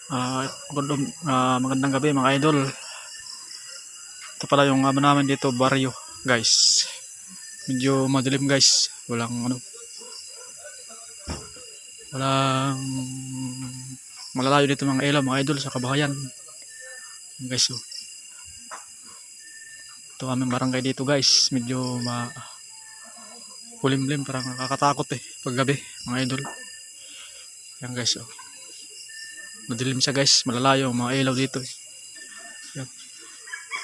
Magandang gabi mga idol. Ito pala yung namin dito, baryo guys. Medyo madilim guys. Walang malalayo dito mga ilaw mga idol sa kabahayan. Guys, oh. Ito aming barangay dito guys. Medyo kulimlim, parang nakakatakot pag gabi mga idol. Yan guys, oh. Madilim siya guys, malalayo mga ilaw dito. Yan.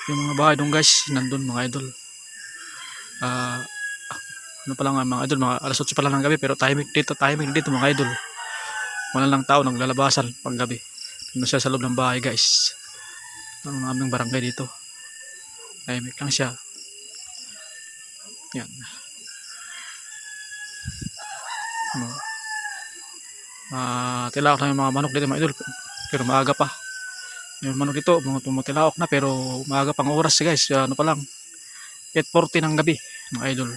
Yung mga bahay doon guys, nandun mga idol. Ano pa lang mga idol, mga alas 8 pa lang ng gabi, pero tahimik dito mga idol. Wala lang tao naglalabasan pag gabi. Ano siya sa loob ng bahay guys. Ang aming barangay dito. Tahimik lang siya. Yan. Tilaok na yung mga manok dito mga idol, pero maaga pa. Yung manok dito, mga tumatilaok na, pero maaga pang oras guys. Ano pa lang, 8:40 ng gabi mga idol.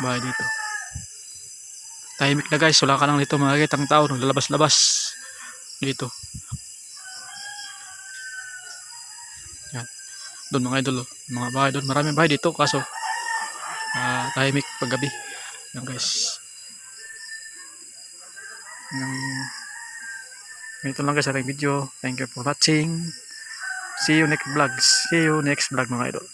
Bahay dito. Tahimik na guys, wala ka lang dito makikita ang tao naglalabas-labas dito. Yan. Doon mga idol, mga bahay doon, maraming bahay dito kaso tahimik pag gabi. Yan guys. Ito lang guys ating video. Thank you for watching. See you next vlog mga idol.